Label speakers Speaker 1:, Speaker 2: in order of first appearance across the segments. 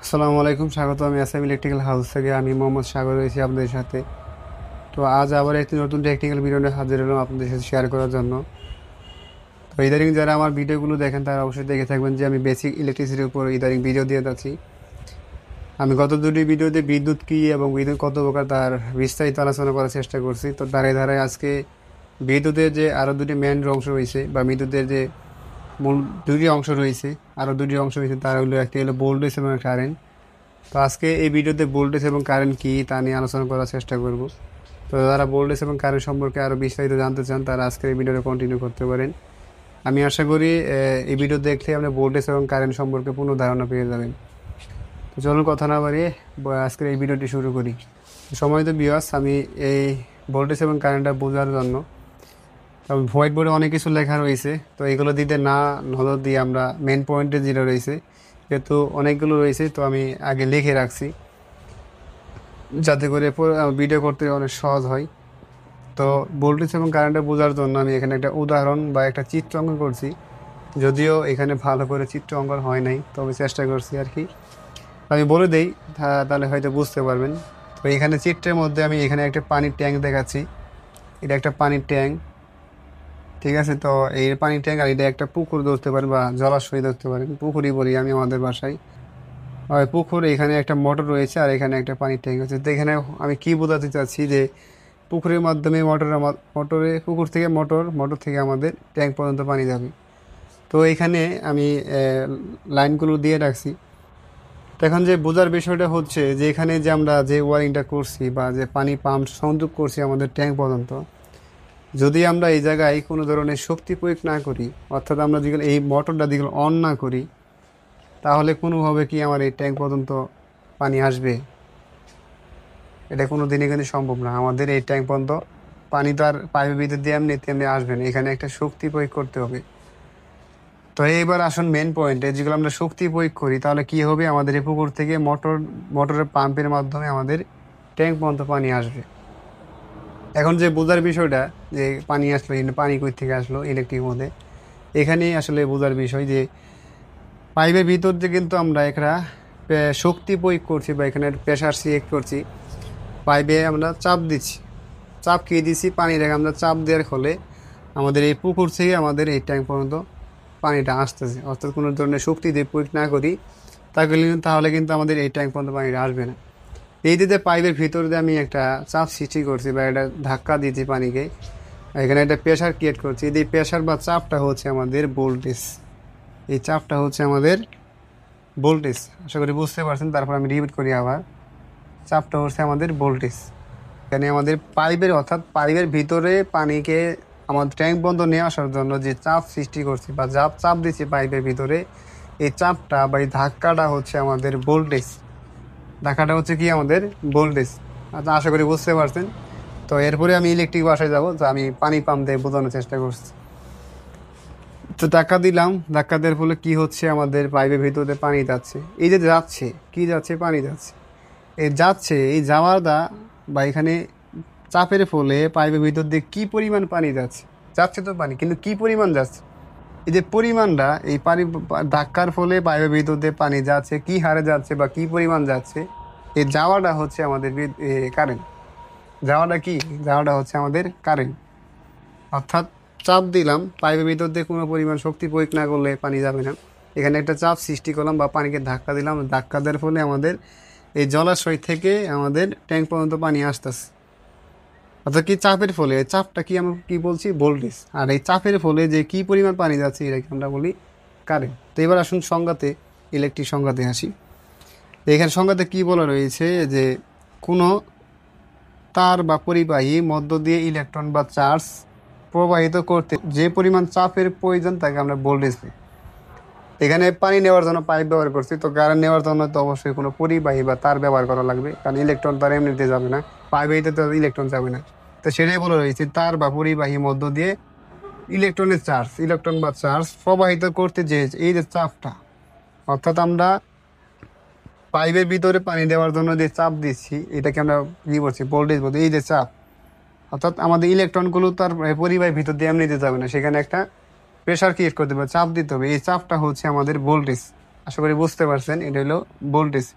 Speaker 1: আসসালামু আলাইকুম, স্বাগত। আমি এসএম ইলেকট্রিক্যাল হাউস থেকে আমি মোহাম্মদ সাগর রয়েছি আপনাদের সাথে। তো আজ আবার একটি নতুন টেকনিক্যাল ভিডিও নিয়ে হাজির হলাম আপনাদের সাথে শেয়ার করার জন্য। তো ইদানিং যারা আমার ভিডিওগুলো দেখেন তারা অবশ্যই দেখে থাকবেন যে আমি বেসিক ইলেকট্রিসিটির উপর ইদানিং ভিডিও দিয়ে যাচ্ছি। আমি গত দুটি ভিডিওতে বিদ্যুৎ কী এবং বিদ্যুৎ কত প্রকার তার বিস্তারিত আলোচনা করার চেষ্টা করছি। তো ধারে ধারে আজকে বিদ্যুতের যে আরও দুটি মেন অংশ রয়েছে বা বিদ্যুতের যে মূল দুটি অংশ রয়েছে, আরও দুটি অংশ রয়েছে, তার হলো একটি হলো ভোল্টেজ এবং কারেন্ট। তো আজকে এই ভিডিওতে ভোল্টেজ এবং কারেন্ট কী তা নিয়ে আলোচনা করার চেষ্টা করব। তো যারা ভোল্টেজ এবং কারেন্ট সম্পর্কে আরও বিস্তারিত জানতে চান তারা আজকের এই ভিডিওটা কন্টিনিউ করতে পারেন। আমি আশা করি এই ভিডিও দেখলে আপনি ভোল্টেজ এবং কারেন্ট সম্পর্কে পূর্ণ ধারণা পেয়ে যাবেন। তো চলুন কথা না বাড়িয়ে আজকের এই ভিডিওটি শুরু করি। সময় তো বিয়াস, আমি এই ভোল্টেজ এবং কারেন্টটা বোঝার জন্য হোয়াইট বোর্ডে অনেক কিছু লেখা রয়েছে, তো এগুলো দিতে না নজর দিয়ে আমরা মেন পয়েন্টে যেটা রয়েছে, যেহেতু অনেকগুলো রয়েছে তো আমি আগে লিখে রাখছি যাতে করে ভিডিও করতে অনেক সহজ হয়। তো ভোল্টেজ এবং কারেন্টটা বোঝার জন্য আমি এখানে একটা উদাহরণ বা একটা চিত্র অঙ্কন করছি, যদিও এখানে ভালো করে চিত্র অঙ্কন হয় নাই, তবে চেষ্টা করছি আর কি। আমি বলে দেই, তাহলে হয়তো বুঝতে পারবেন। তো এখানে চিত্রের মধ্যে আমি এখানে একটা পানির ট্যাঙ্ক দেখাচ্ছি। এটা একটা পানির ট্যাঙ্ক, ঠিক আছে। তো এই পানির ট্যাঙ্ক আর এটা একটা পুকুর ধরতে পারেন বা জলাশয় ধরতে পারেন, পুকুরই বলি আমি আমাদের বাসায়। হয় পুকুর, এখানে একটা মোটর রয়েছে আর এখানে একটা পানির ট্যাঙ্ক আছে। তো এখানে আমি কি বোঝাতে চাচ্ছি যে পুকুরের মাধ্যমে পুকুর থেকে মোটর থেকে আমাদের ট্যাঙ্ক পর্যন্ত পানি যাবে। তো এখানে আমি লাইনগুলো দিয়ে রাখছি। তো এখন যে বোঝার বিষয়টা হচ্ছে যে এখানে যে আমরা যে ওয়ারিংটা করছি বা যে পানি পাম্প সংযোগ করছি আমাদের ট্যাঙ্ক পর্যন্ত, যদি আমরা এই জায়গায় কোনো ধরনের শক্তি প্রয়োগ না করি, অর্থাৎ আমরা যেগুলো এই মোটরটা যেগুলো অন না করি, তাহলে কোনোভাবে কি আমার এই ট্যাঙ্ক পর্যন্ত পানি আসবে? এটা কোনো দিনই কিন্তু সম্ভব না। আমাদের এই ট্যাঙ্ক পর্যন্ত পানি তো আর পাইপের ভিতর দিয়ে এমনি তেমনি আসবে না, এখানে একটা শক্তি প্রয়োগ করতে হবে। তো এইবার আসুন মেন পয়েন্টে, যেগুলো আমরা শক্তি প্রয়োগ করি তাহলে কি হবে, আমাদের এই পুকুর থেকে মোটরের পাম্পের মাধ্যমে আমাদের ট্যাঙ্ক পর্যন্ত পানি আসবে। এখন যে বোঝার বিষয়টা যে পানি আসলো, পানি কই থেকে আসলো ইলেকট্রিক মধ্যে, এখানেই আসলে বোঝার বিষয় যে পাইপের ভিতর দিয়ে কিন্তু আমরা একটা শক্তি প্রয়োগ করছি বা এখানে প্রেশার সিলেক্ট করছি। পাইপে আমরা চাপ দিচ্ছি, চাপ খেয়ে দিচ্ছি, পানি রেখে আমরা চাপ দেওয়ার ফলে আমাদের এই পুকুর থেকে আমাদের এই ট্যাঙ্ক পর্যন্ত পানিটা আসতেছে। অর্থাৎ কোনো ধরনের শক্তি দিয়ে প্রয়োগ না করি তাহলে কিন্তু আমাদের এই ট্যাঙ্ক পর্যন্ত পানিটা আসবে না। এই দিতে পাইপের ভিতর দিয়ে আমি একটা চাপ সৃষ্টি করছি বা একটা ধাক্কা দিচ্ছি পানিকে, এখানে একটা প্রেশার ক্রিয়েট করছি। এই প্রেশার বা চাপটা হচ্ছে আমাদের ভোল্টেজ। এই চাপটা হচ্ছে আমাদের ভোল্টেজ। আশা করি বুঝতে পারছেন। তারপর আমি রিপিট করি আবার, চাপটা হচ্ছে আমাদের ভোল্টেজ। এখানে আমাদের অর্থাৎ পাইপের ভিতরে পানিকে আমাদের ট্যাঙ্ক বন্ধ নিয়ে আসার জন্য যে চাপ সৃষ্টি করছি বা চাপ দিচ্ছি পাইপের ভিতরে, এই চাপটা বা এই ধাক্কাটা হচ্ছে আমাদের ভোল্টেজ। ধাক্কাটা হচ্ছে কি আমাদের ভোল্টেজ। আচ্ছা, আশা করি বুঝতে পারছেন। তো এরপরে আমি ইলেকট্রিক বাসায় যাবো, তো আমি পানি পাম্প দিয়ে বোঝানোর চেষ্টা করছি। তো ধাক্কা দিলাম, ধাক্কা দেওয়ার ফলে কি হচ্ছে, আমাদের পাইপের ভিতরে পানি যাচ্ছে। এই যে যাচ্ছে, কি যাচ্ছে, পানি যাচ্ছে। এই যাওয়াটা বা এখানে চাপের ফলে পাইপের ভিতর দিয়ে কি পরিমাণ পানি যাচ্ছে, যাচ্ছে তো পানি, কিন্তু কি পরিমাণ যাচ্ছে, এই যে পরিমাণটা, এই পানি ধাক্কার ফলে পাইপের ভিতর দিয়ে পানি যাচ্ছে কি হারে যাচ্ছে বা কি পরিমাণ যাচ্ছে, এই যাওয়াটা হচ্ছে আমাদের কারেন্ট। যাওয়াটা হচ্ছে আমাদের কারেন্ট। অর্থাৎ চাপ দিলাম, পাইপের ভিতর দিয়ে কোনো পরিমাণ শক্তি প্রয়োগ না করলে পানি যাবে না। এখানে একটা চাপ সৃষ্টি করলাম বা পানিকে ধাক্কা দিলাম, ধাক্কা দেওয়ার ফলে আমাদের এই জলাশয় থেকে আমাদের ট্যাঙ্ক পর্যন্ত পানি আসতেছে। অর্থাৎ কি চাপের ফলে, চাপটা কি আমরা কি বলছি, ভোল্টেজ। আর এই চাপের ফলে যে কি পরিমাণ পানি যাচ্ছে এটাকে আমরা বলি কারেন্ট। তো এবার আসুন সংজ্ঞাতে, ইলেকট্রিক সংজ্ঞাতে আসি। এখানে সংজ্ঞাতে কি বলা রয়েছে যে কোনো তার বা পরিবাহী মধ্য দিয়ে ইলেকট্রন বা চার্জ প্রবাহিত করতে যে পরিমাণ চাপের প্রয়োজন তাকে আমরা ভোল্টেজ দিই। এখানে পানি নেওয়ার জন্য পাইপ ব্যবহার করছি, তো কারেন্ট নেওয়ার জন্য তো অবশ্যই কোনো পরিবাহী বা তার ব্যবহার করা লাগবে, কারণ ইলেকট্রন তার এমনিতে যাবে না, পাইপেতে তো ইলেকট্রন যাবে না। তো সেটাই বলে রয়েছে, তার বা পরিবাহী মধ্য দিয়ে ইলেকট্রন বা চার্জ প্রবাহিত করতে যে এই যে চাপটা, অর্থাৎ আমরা পাইপের ভিতরে পানি দেওয়ার জন্য যে চাপ দিচ্ছি এটাকে আমরা কি বলছি, ভোল্টেজ বলছি। এই যে চাপ, অর্থাৎ আমাদের ইলেকট্রনগুলো তার পরিবাহীর ভিতর দিয়ে এমনিতে যাবে না, সেখানে একটা প্রেশার ক্রিয়েট করতে হবে, চাপ দিতে হবে। এই চাপটা হচ্ছে আমাদের ভোল্টেজ। আশা করি বুঝতে পারছেন, এটা হলো ভোল্টেজ।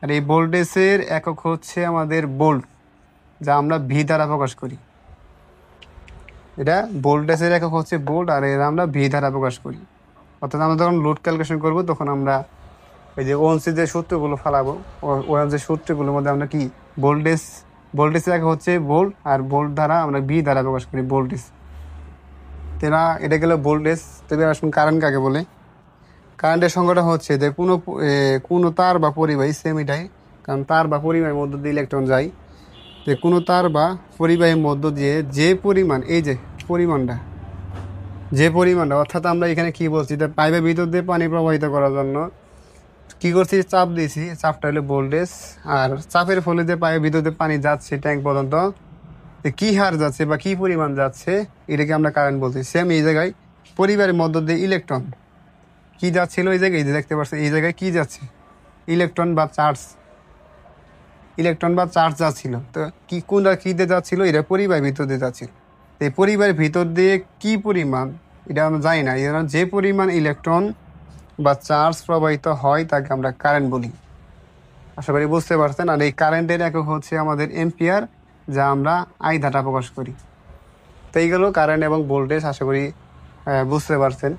Speaker 1: আর এই ভোল্টেজের একক হচ্ছে আমাদের ভোল্ট, যা আমরা ভি দ্বারা প্রকাশ করি। এটা ভোল্টেজের একক হচ্ছে ভোল্ট, আর এর আমরা ভি দ্বারা প্রকাশ করি। অর্থাৎ আমরা যখন লোড ক্যালকুলেশন করব তখন আমরা এই যে ওহমসের যে সূত্রগুলো ফালাবো, ওই যে সূত্রগুলোর মধ্যে আমরা কি ভোল্টেজের একক হচ্ছে ভোল্ট, আর ভোল্ট দ্বারা আমরা ভি দ্বারা প্রকাশ করি ভোল্টেজ। তেনা এটা গেল ভোল্টেজ। তবে আসুন কারেন্ট কাকে বলে। কারেন্টের সংজ্ঞাটা হচ্ছে যে কোনো তার বা পরিবাহী, সেম এটাই, কারণ তার বা পরিবাহীর মধ্য দিয়ে ইলেকট্রন যায়। যে কোনো তার বা পরিবাহীর মধ্য দিয়ে যে পরিমাণ, এই যে পরিমাণটা অর্থাৎ আমরা এখানে কি বলছি, যে পাইপের ভিতর দিয়ে পানি প্রবাহিত করার জন্য কি করছি, চাপ দিয়েছি, চাপটা হলো ভোল্টেজ। আর চাপের ফলে যে পাইপের ভিতর দিয়ে পানি যাচ্ছে ট্যাঙ্ক পর্যন্ত, কি হার যাচ্ছে বা কি পরিমাণ যাচ্ছে, এটাকে আমরা কারেন্ট বলছি। সেম এই জায়গায় পরিবারের মধ্য দিয়ে ইলেকট্রন কি যাচ্ছিল, এই জায়গায় যে দেখতে পাচ্ছেন এই জায়গায় কি যাচ্ছে, ইলেকট্রন বা চার্জ যাচ্ছিল। তো কোনটা কী দিয়ে যাচ্ছিল, এটা পরিবারের ভিতর দিয়ে যাচ্ছিল। এই পরিবারের ভিতর দিয়ে কি পরিমাণ এটা আমরা জানি না, এই যে পরিমাণ ইলেকট্রন বা চার্জ প্রবাহিত হয় তাকে আমরা কারেন্ট বলি। আশা করি বুঝতে পারছেন। আর এই কারেন্টের একক হচ্ছে আমাদের এম্পিয়ার, যা আমরা আই দ্বারা প্রকাশ করি। তো এই গেল কারেন্ট এবং ভোল্টেজ। আশা করি বুঝতে পারছেন।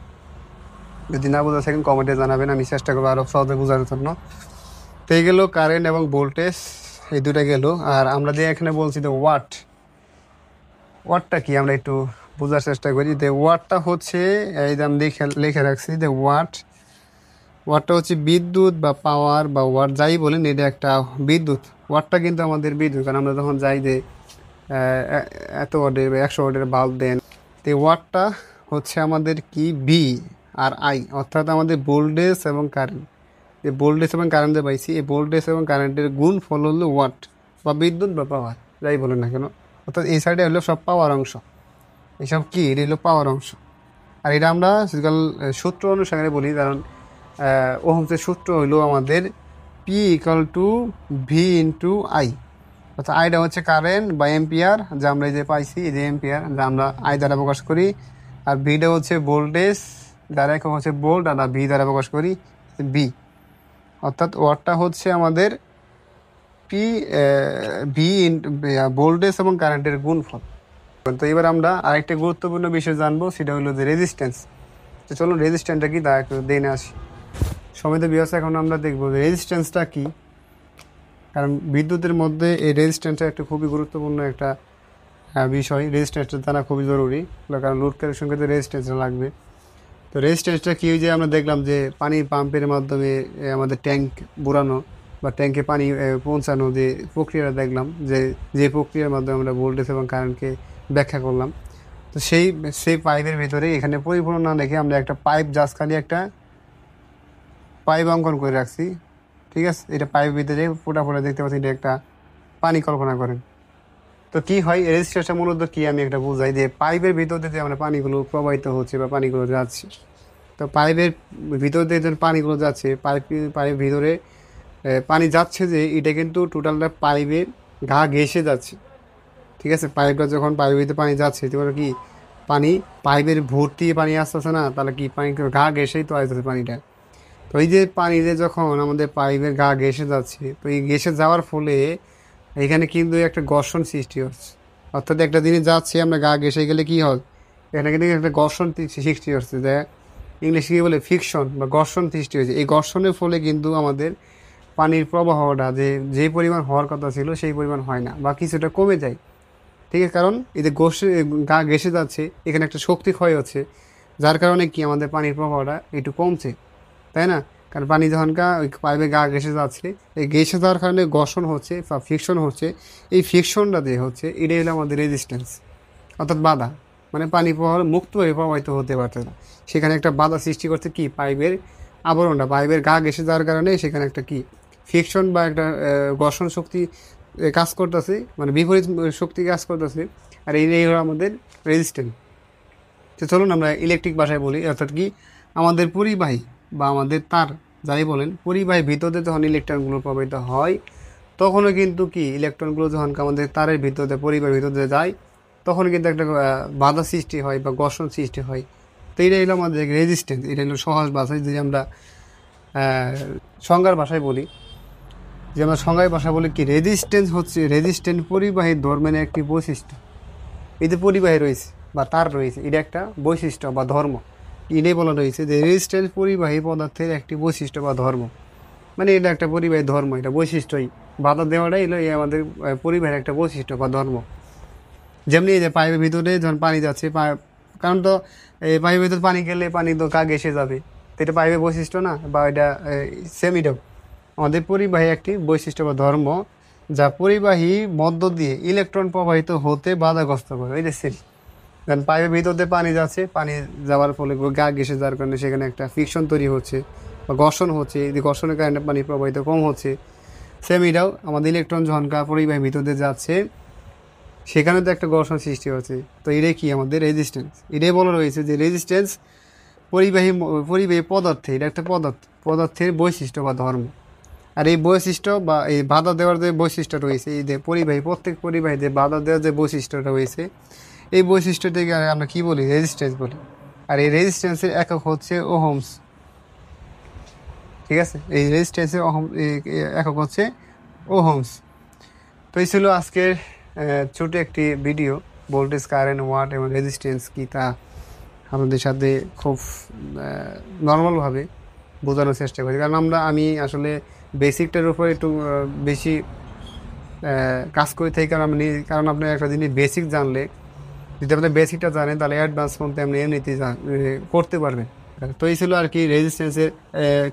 Speaker 1: যদি না বুঝতে থাকেন কমেন্টে জানাবেন, আমি চেষ্টা করবো আরও সহজে বোঝানোর জন্য। তো এই গেল কারেন্ট এবং ভোল্টেজ, এই দুটা গেল। আর আমরা যে এখানে বলছি যে ওয়াটটা কি আমরা একটু বোঝার চেষ্টা করি। যে ওয়াটটা হচ্ছে, এই যে আমি লিখে রাখছি যে ওয়াটটা হচ্ছে বিদ্যুৎ বা পাওয়ার বা ওয়াট যাই বলেন, এটা একটা বিদ্যুৎ। ওয়াটটা কিন্তু আমাদের বিদ্যুৎ, কারণ আমরা যখন যাই যে এত ওয়াটের বা 100 ওয়াটের বাল্ব দেন, তো ওয়াটটা হচ্ছে আমাদের কি ভি আর আই, অর্থাৎ আমাদের ভোল্টেজ এবং কারেন্ট। যে ভোল্টেজ এবং কারেন্টে পাইছি, এই ভোল্টেজ এবং কারেন্টের গুণ ফল হলো ওয়াট বা বিদ্যুৎ বা পাওয়ার যাই বলেন না কেন। অর্থাৎ এই সাইডে হলো সব পাওয়ার অংশ, এসব কি এটা হলো পাওয়ার অংশ। আর এটা আমরা সূত্র অনুসারে বলি, কারণ ওহমসের সূত্র হইলো আমাদের P equal to V into I. অর্থাৎ আইটা হচ্ছে কারেন্ট বা এম্পিয়ার, যা আমরা এই যে পাইছি, এই যে এম্পিয়ার, যা আমরা আই দ্বারা প্রকাশ করি। আর ভিটা হচ্ছে ভোল্টেজ, দ্বারা একক হচ্ছে ভোল্ট, আর ভি দ্বারা প্রকাশ করি বি। অর্থাৎ ওয়াটটা হচ্ছে আমাদের ভি ভোল্টেজ এবং কারেন্টের গুণফল। তো এবার আমরা আরেকটা গুরুত্বপূর্ণ বিষয় জানবো, সেটা হলো যে রেজিস্ট্যান্স। তো চলুন রেজিস্ট্যান্সটা কি তা একটু দেখে আসি। সমিত বিয়াস, এখন আমরা দেখবো রেজিস্ট্যান্সটা কি। কারণ বিদ্যুতের মধ্যে এই রেজিস্ট্যান্সটা একটা খুবই গুরুত্বপূর্ণ একটা বিষয়। রেজিস্ট্যান্সটা জানা খুবই জরুরি, কারণ লোড কানেকশন করতে রেজিস্ট্যান্সটা লাগবে। তো রেজিস্ট্যান্সটা কী, যে আমরা দেখলাম যে পানির পাম্পের মাধ্যমে আমাদের ট্যাঙ্ক বুড়ানো বা ট্যাঙ্কে পানি পৌঁছানো, যে প্রক্রিয়াটা দেখলাম, যে প্রক্রিয়ার মাধ্যমে আমরা ভোল্টেজ এবং কারেন্টকে ব্যাখ্যা করলাম। তো সেই পাইপের ভিতরে এখানে পরিপূর্ণ না রেখে আমরা একটা পাইপ জাস্ট খালি একটা পাইপ অঙ্কন করে রাখছি। ঠিক আছে, এটা পাইপের ভিতরে ফোটা দেখতে পাচ্ছি, এটা একটা পানি কল্পনা করেন। তো কি হয়, রেজিস্ট্যান্সটা মূলত কি আমি একটা বুঝাই, যে পাইপের ভিতর দিয়ে আমরা পানিগুলো প্রবাহিত হচ্ছে বা পানিগুলো যাচ্ছে। তো পাইপের ভিতর দিয়ে যখন পানিগুলো যাচ্ছে, পাইপের ভিতরে পানি যাচ্ছে, যে এটা কিন্তু টোটালটা পাইপের ঘা ঘেঁষে যাচ্ছে। ঠিক আছে, পাইপটা যখন পাইপের ভিতরে পানি যাচ্ছে, তাহলে কি পাইপের ভর্তি পানি আসতেছে না, তাহলে কি পানি ঘা ঘেঁষেই তো আসতেছে পানিটা। তো এই যে পানিতে যখন আমাদের পাইপের ঘা ঘেঁষে যাচ্ছে, তো এই ঘেঁষে যাওয়ার ফলে এখানে কিন্তু একটা ঘর্ষণ সৃষ্টি হচ্ছে। অর্থাৎ একটা জিনিস যাচ্ছে, আমরা গা ঘেঁষে গেলে কি হয়, এখানে কিন্তু একটা ঘর্ষণ সৃষ্টি হচ্ছে, যে ইংলিশে কী বলে ফ্রিকশন বা ঘর্ষণ সৃষ্টি হয়েছে। এই ঘর্ষণের ফলে কিন্তু আমাদের পানির প্রবাহটা যে পরিমাণ হওয়ার কথা ছিল সেই পরিমাণ হয় না বা কিছুটা কমে যায়। ঠিক আছে, কারণ এই যে গা ঘেঁষে যাচ্ছে, এখানে একটা শক্তি ক্ষয় হচ্ছে, যার কারণে কি আমাদের পানির প্রবাহটা একটু কমছে, তাই না? কারণ পানি যখন ওই পাইপে গা ঘেঁষে যাচ্ছে, এই ঘেঁষে যাওয়ার কারণে ঘর্ষণ হচ্ছে বা ফ্রিকশন হচ্ছে। এই ফ্রিকশনটা যে হচ্ছে, এটাই হলো আমাদের রেজিস্ট্যান্স, অর্থাৎ বাধা। মানে পানি প্রবাহ মুক্তভাবে প্রবাহিত হতে পারছে না, সেখানে একটা বাধা সৃষ্টি করছে কি, পাইপের আবরণটা, পাইপের গা ঘেঁষে যাওয়ার কারণে সেখানে একটা কি ফ্রিকশন বা একটা ঘর্ষণ শক্তি কাজ করতেছে, মানে বিপরীত শক্তি কাজ করতেছে। আর এই হলো আমাদের রেজিস্ট্যান্স। তো চলুন আমরা ইলেকট্রিক ভাষায় বলি, অর্থাৎ কি আমাদের পরিবাহী বা আমাদের তার যাই বলেন, পরিবাহী ভিতরে যখন ইলেকট্রনগুলো প্রবাহিত হয়, তখনও কিন্তু কি ইলেকট্রনগুলো যখন আমাদের তারের ভিতরে পরিবাহীর ভিতরে যায়, তখন কিন্তু একটা বাধা সৃষ্টি হয় বা ঘর্ষণ সৃষ্টি হয়। তো এটা হলো আমাদের রেজিস্ট্যান্স। এটা হলো সহজ ভাষায় যদি আমরা সংজ্ঞার ভাষায় বলি, যে আমরা সংজ্ঞায় ভাষা বলি কি, রেজিস্ট্যান্স হচ্ছে রেজিস্ট্যান্ট পরিবাহী ধর্মের একটি বৈশিষ্ট্য। এই যে পরিবাহী রয়েছে বা তার রয়েছে, এটা একটা বৈশিষ্ট্য বা ধর্ম। এটাই বলা রয়েছে যে রেজিস্ট্যান্স পরিবাহী পদার্থের একটি বৈশিষ্ট্য বা ধর্ম, মানে এটা একটা পরিবাহী ধর্ম, এটা বৈশিষ্ট্যই। বাধা দেওয়াটাই হলো এই আমাদের পরিবাহের একটা বৈশিষ্ট্য বা ধর্ম। যেমনি এই যে পাইপের ভিতরে যখন পানি যাচ্ছে, কারণ তো এই পাইপের ভিতরে পানি গেলে পানি তো কাক এসে যাবে, তো এটা পাইপের বৈশিষ্ট্য না, বা এটা সেম এটাও আমাদের পরিবাহী একটি বৈশিষ্ট্য বা ধর্ম, যা পরিবাহী মধ্য দিয়ে ইলেকট্রন প্রবাহিত হতে বাধাগ্রস্ত করে। এই যে সেম, কারণ পাইপের ভিতর দিয়ে পানি যাচ্ছে, পানি যাওয়ার ফলে গা ঘেসে যাওয়ার কারণে সেখানে একটা ফ্রিকশন তৈরি হচ্ছে বা ঘর্ষণ হচ্ছে, এই যে ঘর্ষণের কারণে পানি প্রবাহিত কম হচ্ছে। সেম এটাও আমাদের ইলেকট্রন যখন পরিবাহীর ভিতর দিয়ে যাচ্ছে, সেখানে তো একটা ঘর্ষণ সৃষ্টি হচ্ছে। তো এটাই কি আমাদের রেজিস্ট্যান্স। এটাই বলা রয়েছে যে রেজিস্ট্যান্স পরিবাহী পদার্থে, এটা একটা পদার্থের বৈশিষ্ট্য বা ধর্ম। আর এই বৈশিষ্ট্য বা এই বাধা দেওয়ার যে বৈশিষ্ট্য রয়েছে, এই যে প্রত্যেক পরিবাহীতে বাধা দেওয়ার যে বৈশিষ্ট্যটা রয়েছে, এই বৈশিষ্ট্যটিকে আমরা কী বলি, রেজিস্ট্যান্স বলি। আর এই রেজিস্ট্যান্সের একক হচ্ছে ওহমস। ঠিক আছে, এই রেজিস্ট্যান্সের একক হচ্ছে ওহমস। তো এই ছিল আজকের ছোট একটি ভিডিও, ভোল্টেজ, কারেন্ট, ওয়াট এবং রেজিস্ট্যান্স কী তা আপনাদের সাথে খুব নর্মালভাবে বোঝানোর চেষ্টা করি। কারণ আমি আসলে বেসিকটার উপর একটু বেশি কাজ করে থাকি। কারণ আপনি একটা জিনিস বেসিক জানলে, যদি আপনি বেসিকটা জানেন, তাহলে অ্যাডভান্স পর্যন্ত আপনি এমনিতেই করতে পারবেন। তো এই ছিল আর কি রেজিস্ট্যান্সের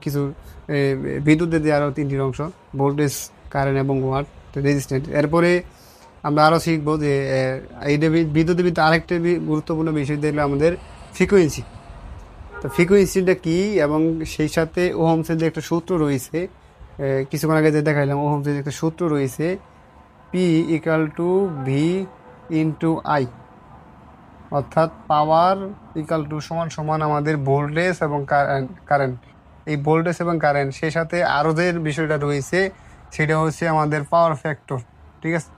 Speaker 1: কিছু বিদ্যুতের যে আরও তিনটি অংশ, ভোল্টেজ, কারেন্ট এবং ওয়াট, রেজিস্ট্যান্স। এরপরে আমরা আরও শিখবো যে এই বিদ্যুতের ভিতরে আরেকটা গুরুত্বপূর্ণ বিষয় দেখলে আমাদের ফ্রিকোয়েন্সি। তো ফ্রিকোয়েন্সিটা কী, এবং সেই সাথে ওহমসের যে একটা সূত্র রয়েছে, কিছুক্ষণ আগে যে দেখাইলাম, ওহমসের যে একটা সূত্র রয়েছে, P equal to V into I, অর্থাৎ পাওয়ার ইকাল টু সমান সমান আমাদের ভোল্টেজ এবং কারেন্ট। এই ভোল্টেজ এবং কারেন্ট, সেই সাথে আরও যে বিষয়টা রয়েছে সেটা হচ্ছে আমাদের পাওয়ার ফ্যাক্টর। ঠিক আছে,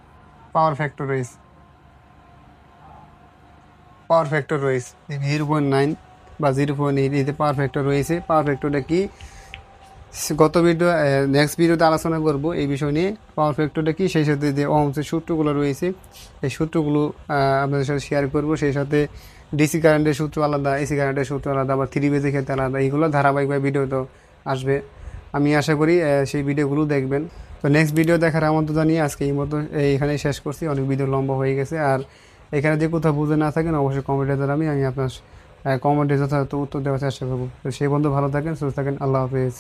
Speaker 1: পাওয়ার ফ্যাক্টর রয়েছে 0.9 বা 0.8, এতে পাওয়ার ফ্যাক্টর রয়েছে। পাওয়ার ফ্যাক্টরটা কি, গত নেক্সট ভিডিওতে আলোচনা করব এই বিষয় নিয়ে, পাওয়ার ফ্যাক্টরটা কি, সেই সাথে যে ওহমসের সূত্রগুলো রয়েছে এই সূত্রগুলো আপনাদের সাথে শেয়ার করব। সেই সাথে ডিসি কারেন্টের সূত্র আলাদা, এসি কারেন্টের সূত্র আলাদা, আবার 3 ফেজের ক্ষেত্রে আলাদা, এইগুলো ধারাবাহিকভাবে ভিডিও তো আসবে। আমি আশা করি সেই ভিডিওগুলো দেখবেন। তো নেক্সট ভিডিও দেখার আমন্ত্রণ জানিয়ে আজকে এই মতো এইখানেই শেষ করছি। অনেক ভিডিও লম্বা হয়ে গেছে। আর এখানে যে কোথাও বুঝে না থাকেন অবশ্যই কমেন্টে জানাবেন, আমি আপনার কমেন্টে যথাযথ উত্তর দেওয়ার চেষ্টা করবো। তো সেই বন্ধু ভালো থাকেন, সুস্থ থাকেন, আল্লাহ হাফেজ।